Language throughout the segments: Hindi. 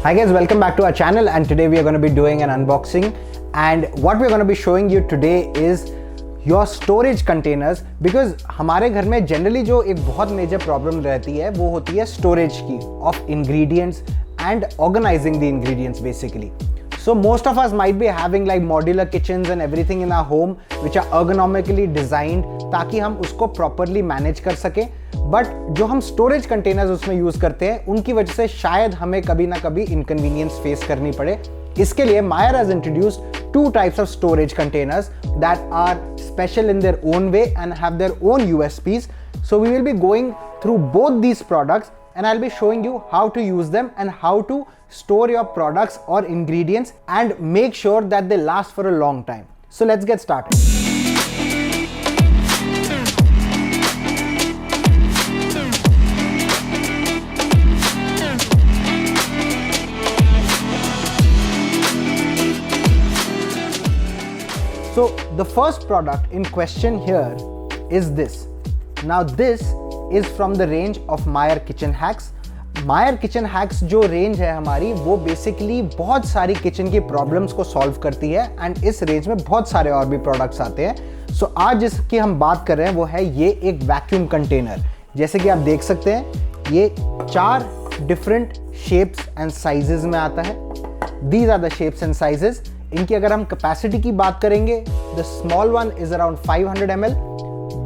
Hi guys, welcome back to our channel, and today we are going to be doing an unboxing, and what we're going to be showing you today is your storage containers, because हमारे घर में generally जो एक बहुत major problem रहती है वो होती है storage की of ingredients and organizing the ingredients basically. So most of us might be having like modular kitchens and everything in our home which are ergonomically designed ताकि हम उसको properly manage कर सकें, बट जो हम स्टोरेज कंटेनर्स उसमें यूज करते हैं उनकी वजह से शायद हमें कभी ना कभी इनकन्वीनियंस फेस करनी पड़े. इसके लिए Meyer has introduced two types of storage containers that are special in their own way and have their own USPs. So we will be going through both these products and I'll be showing you how to use them and how to store your products or ingredients and make sure that they last for a long time. So let's get started. So the first product in question here is this. Now this is from the range of Meyer Kitchen Hacks. Meyer Kitchen Hacks जो रेंज है हमारी वो बेसिकली बहुत सारी किचन की प्रॉब्लम्स को सॉल्व करती है एंड इस रेंज में बहुत सारे और भी प्रोडक्ट्स आते हैं. सो आज जिसकी हम बात कर रहे हैं वो है ये एक वैक्यूम कंटेनर. जैसे कि आप देख सकते हैं ये 4 डिफरेंट शेप्स एंड साइजेस में आता है. These are the shapes and sizes. इनकी अगर हम कैपेसिटी की बात करेंगे, the small one is around 500 ml.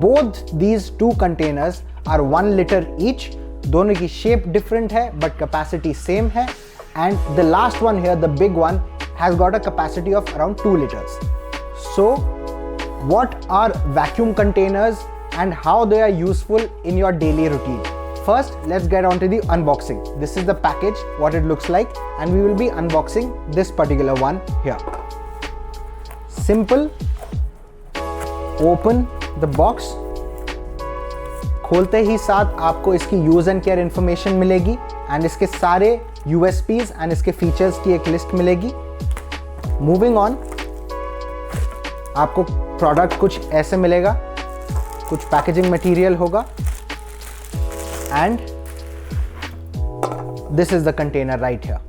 Both these 2 containers are 1 litre each. दोनों की शेप डिफरेंट है बट कैपेसिटी सेम है. And the last one here, the big one, has got a capacity of around 2 liters. So what are vacuum containers and how they are useful in your daily routine? First, let's get on to the unboxing. This is the package, what it looks like, and we will be unboxing this particular one here. Simple. Open the box. खोलते ही साथ आपको इसकी यूज एंड केयर इंफॉर्मेशन मिलेगी एंड इसके सारे USPs एंड इसके फीचर्स की एक लिस्ट मिलेगी. मूविंग ऑन, आपको प्रोडक्ट कुछ ऐसे मिलेगा, कुछ पैकेजिंग मटेरियल होगा and this is the container right here.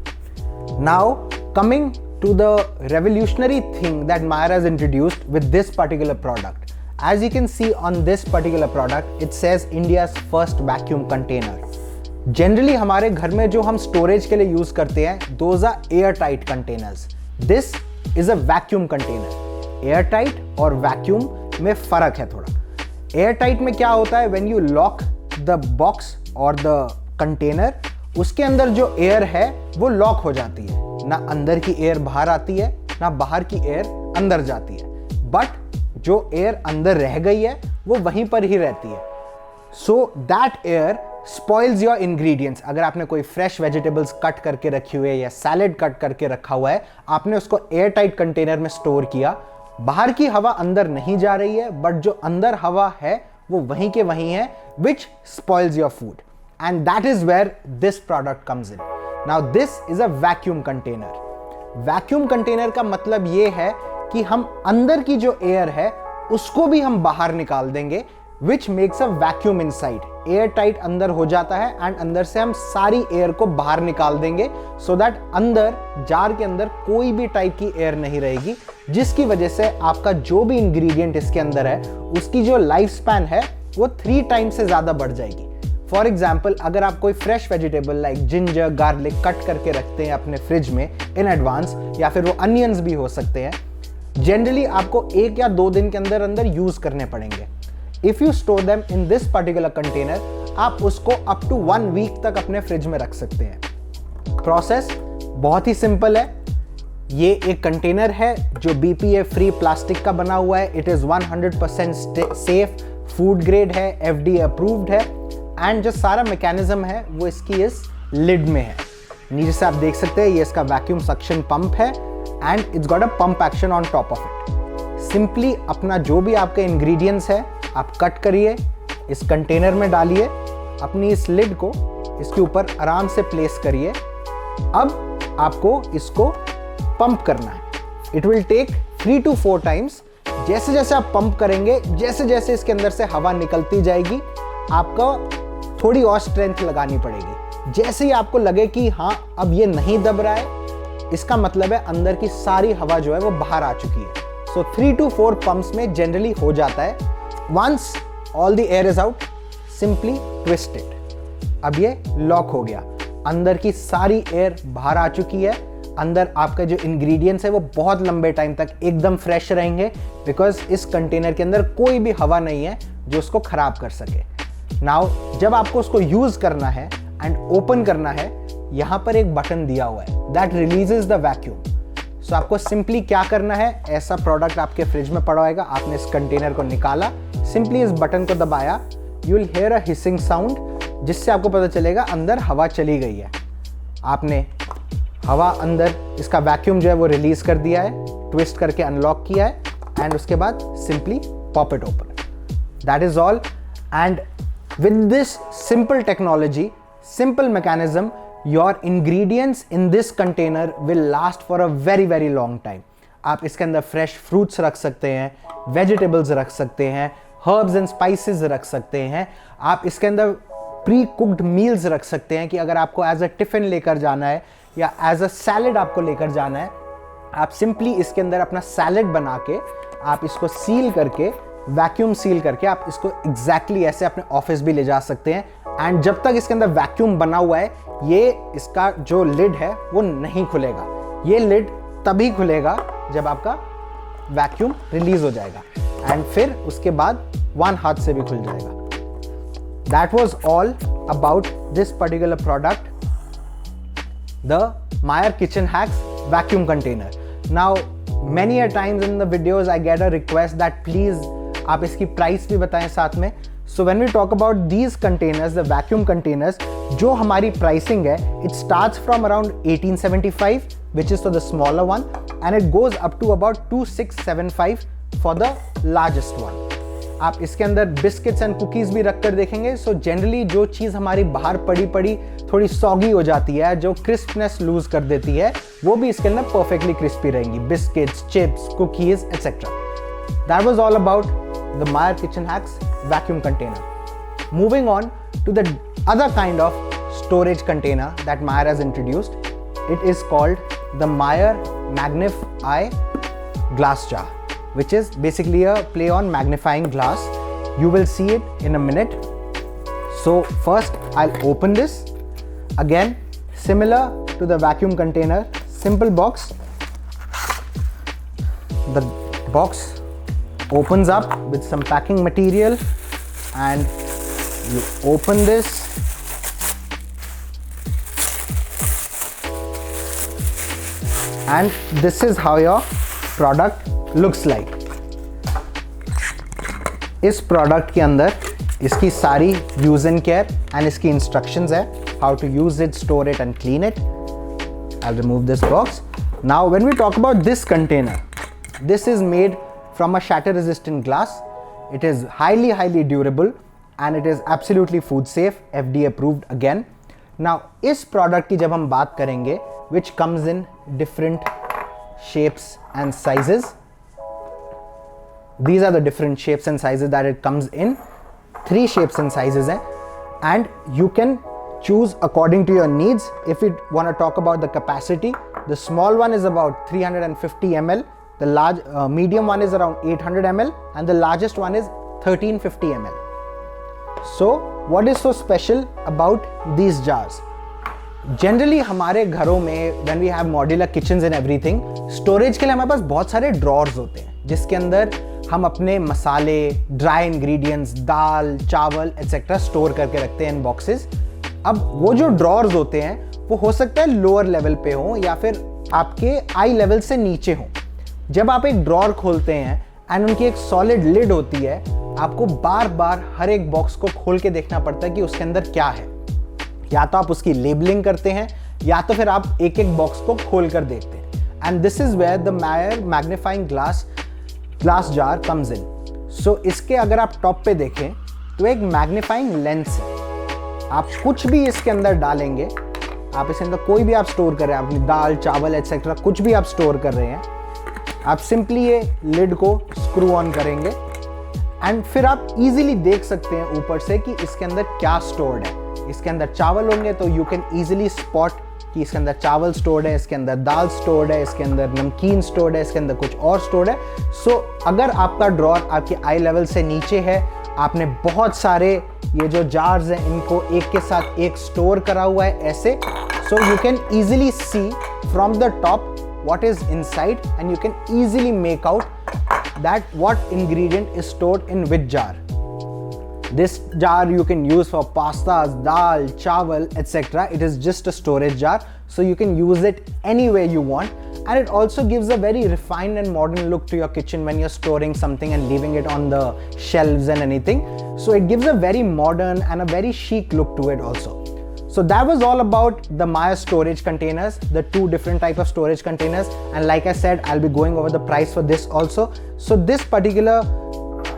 Now coming to the revolutionary thing that Meyer has introduced with this particular product. As you can see on this particular product, it says India's first vacuum container. Generally हमारे घर में जो हम स्टोरेज के लिए यूज करते हैं, those are airtight containers. This is a vacuum container. Airtight और vacuum में फर्क है थोड़ा. Airtight में क्या होता है, when you lock the box और द कंटेनर, उसके अंदर जो एयर है वो लॉक हो जाती है. ना अंदर की एयर बाहर आती है ना बाहर की एयर अंदर जाती है, बट जो एयर अंदर रह गई है वो वहीं पर ही रहती है. So that air spoils your ingredients. अगर आपने कोई फ्रेश वेजिटेबल्स कट करके रखी हुई है या सैलेड कट करके रखा हुआ है, आपने उसको एयर टाइट कंटेनर में स्टोर किया, बाहर की हवा अंदर नहीं जा रही है बट जो अंदर हवा है वो वहीं के वहीं है, which spoils your food, and that is where this product comes in. Now this is a vacuum container. Vacuum container का मतलब ये है कि हम अंदर की जो एयर है उसको भी हम बाहर निकाल देंगे, which makes a vacuum inside. Air tight अंदर हो जाता है एंड अंदर से हम सारी एयर को बाहर निकाल देंगे सो दैट अंदर जार के अंदर कोई भी टाइप की एयर नहीं रहेगी, जिसकी वजह से आपका जो भी इंग्रेडिएंट इसके अंदर है उसकी जो लाइफ स्पैन है वो 3 टाइम्स से ज्यादा बढ़ जाएगी. फॉर एग्जाम्पल, अगर आप कोई fresh vegetable like ginger, garlic cut करके रखते हैं अपने फ्रिज में इन एडवांस, या फिर वो अनियंस भी हो सकते हैं, जनरली आपको 1 या 2 दिन के अंदर अंदर यूज करने पड़ेंगे. If you store them in this particular container, आप उसको अप टू 1 वीक तक अपने फ्रिज में रख सकते हैं. प्रोसेस बहुत ही सिंपल है. ये एक कंटेनर है जो BPA फ्री प्लास्टिक का बना हुआ है. It is 100% safe, food grade है, FDA अप्रूव्ड है एंड जो सारा मैकेनिज्म है वो इसकी इस लिड में है. नीचे से आप देख सकते हैं ये इसका वैक्यूम सक्शन पंप है and it's got a pump action on top of it. Simply अपना जो भी आपके इंग्रेडिएंट्स है आप कट करिए, इस कंटेनर में डालिए, अपनी इस लिड को इसके ऊपर आराम से प्लेस करिए. अब आपको इसको पंप करना है. It will take 3 to 4 times. जैसे जैसे आप पंप करेंगे, जैसे जैसे इसके अंदर से हवा निकलती जाएगी, आपको थोड़ी और स्ट्रेंथ लगानी पड़ेगी. जैसे ही आपको लगे कि हाँ अब ये नहीं दब रहा है, इसका मतलब है अंदर की सारी हवा जो है वो बाहर आ चुकी है। सो 3 to 4 पंप्स में जनरली हो जाता है। Once all the air is out, simply twist it. अब ये लॉक हो गया, अंदर की सारी एयर बाहर आ चुकी है। अंदर आपका जो इंग्रेडिएंट्स है वो बहुत लंबे टाइम तक एकदम फ्रेश रहेंगे, बिकॉज इस कंटेनर के अंदर कोई भी हवा नहीं है जो उसको खराब कर सके। नाउ जब आपको उसको यूज करना है एंड ओपन करना है, यहाँ पर एक बटन दिया हुआ है दैट रिलीजेस द वैक्यूम। सो आपको सिंपली क्या करना है, ऐसा प्रोडक्ट आपके फ्रिज में पड़ा होगा, आपने इस कंटेनर को निकाला, सिंपली इस बटन को दबाया, you will hear a hissing sound, जिससे आपको पता चलेगा अंदर हवा चली गई है। आपने हवा अंदर इसका वैक्यूम जो है वो रिलीज कर दिया है, ट्विस्ट करके अनलॉक किया है, एंड उसके बाद simply pop it open. That is all. And with this simple technology, simple mechanism, your ingredients in this container will last for a very very long time. आप इसके अंदर fresh fruits रख सकते हैं, vegetables रख सकते हैं, herbs and spices रख सकते हैं, आप इसके अंदर प्री कुक्ड मील्स रख सकते हैं कि अगर आपको एज अ टिफिन लेकर जाना है या एज अ सैलड आपको लेकर जाना है, आप सिंपली इसके अंदर अपना सैलड बना के आप इसको सील करके, वैक्यूम सील करके आप इसको एग्जैक्टली ऐसे अपने ऑफिस भी ले जा सकते हैं। एंड जब तक इसके अंदर वैक्यूम बना हुआ है, ये इसका जो लिड है वो नहीं खुलेगा। ये लिड तभी खुलेगा जब आपका वैक्यूम रिलीज हो जाएगा, एंड फिर उसके बाद वन हाथ से भी खुल जाएगा। That was all about this particular product, the Meyer Kitchen Hacks vacuum container. Now many a times in the videos I get a request that please आप इसकी प्राइस भी बताएं साथ में। So when we talk about these containers, the vacuum containers, जो हमारी pricing है, it starts from around 1875, which is for the smaller one, and it goes up to about 2675 for the largest one. आप इसके अंदर बिस्किट्स एंड कुकीज़ भी रख कर देखेंगे। सो जनरली जो चीज़ हमारी बाहर पड़ी पड़ी थोड़ी सॉगी हो जाती है, जो क्रिस्पनेस लूज कर देती है, वो भी इसके अंदर परफेक्टली क्रिस्पी रहेंगी। Biscuits, chips, cookies etcetera. That was all about the Meyer Kitchen Hacks vacuum container. Moving on to the other kind of storage container that Meyer has introduced. It is called the Meyer Magnify glass jar, which is basically a play on magnifying glass. You will see it in a minute. So first I'll open this. Again, similar to the vacuum container, simple box. The box opens up with some packing material, and you open this, and this is how your product looks like. इस प्रोडक्ट के अंदर इसकी सारी यूज एंड केयर एंड इसकी इंस्ट्रक्शंस है, how to use it, store it and clean it. I'll remove this box. Now when we talk about this container, this is made from a shatter resistant glass. It is highly durable and it is absolutely food safe, FDA approved again. Now इस product की जब हम बात करेंगे, which comes in different shapes and sizes. These are the different shapes and sizes that it comes in. 3 shapes and sizes हैं, and you can choose according to your needs. If you want to talk about the capacity, the small one is about 350 ml, the large medium one is around 800 ml, and the largest one is 1350 ml. So what is so special about these jars? Generally हमारे घरों में when we have modular kitchens and everything, storage के लिए हमारे पास बहुत सारे drawers होते हैं, जिसके अंदर हम अपने मसाले, ड्राई इंग्रेडिएंट्स, दाल, चावल एटसेट्रा स्टोर करके रखते हैं इन बॉक्सेस. अब वो जो ड्रॉर्स होते हैं वो हो सकता है लोअर लेवल पे हो या फिर आपके आई लेवल से नीचे हो. जब आप एक ड्रॉर खोलते हैं एंड उनकी एक सॉलिड लिड होती है, आपको बार बार हर एक बॉक्स को खोल के देखना पड़ता है कि उसके अंदर क्या है. या तो आप उसकी लेबलिंग करते हैं या तो फिर आप एक एक बॉक्स को खोल कर देखते हैं. And this is where the Meyer magnifying glass jar comes in. So इसके अगर आप टॉप पे देखें तो एक मैग्नीफाइंग लेंस है. आप कुछ भी इसके अंदर डालेंगे, आप इसके अंदर कोई भी आप स्टोर कर रहे हैं, अपनी दाल, चावल एटसेट्रा कुछ भी आप स्टोर कर रहे हैं, आप सिंपली ये लिड को स्क्रू ऑन करेंगे एंड फिर आप इजीली देख सकते हैं ऊपर से कि इसके अंदर क्या स्टोर्ड है. इसके अंदर चावल होंगे तो यू कैन ईजिली स्पॉट कि इसके अंदर चावल स्टोर्ड है, इसके अंदर दाल स्टोर्ड है, इसके अंदर नमकीन स्टोर्ड है, इसके अंदर कुछ और स्टोर्ड है। सो अगर आपका ड्रॉर आपके आई लेवल से नीचे है, आपने बहुत सारे ये जो जार्स हैं इनको एक के साथ एक स्टोर करा हुआ है ऐसे, so you can easily see from the top what is inside and you can easily make out that what ingredient is stored in which jar. This jar you can use for pastas, dal, chawal, etc. It is just a storage jar, so you can use it any way you want, and it also gives a very refined and modern look to your kitchen when you're storing something and leaving it on the shelves and anything. So it gives a very modern and a very chic look to it also. So that was all about the Maya storage containers, the two different type of storage containers, and like I said, I'll be going over the price for this also. So this particular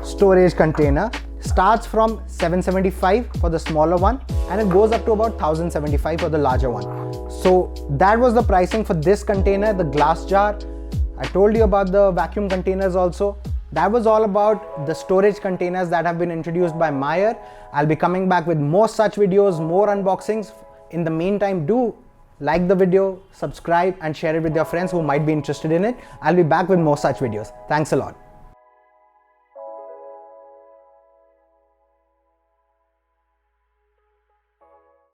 storage container starts from 775 for the smaller one and it goes up to about 1075 for the larger one. So that was the pricing for this container, the glass jar. I told you about the vacuum containers also. That was all about the storage containers that have been introduced by Meyer. I'll be coming back with more such videos, more unboxings. In the meantime, do like the video, subscribe and share it with your friends who might be interested in it. I'll be back with more such videos. Thanks a lot.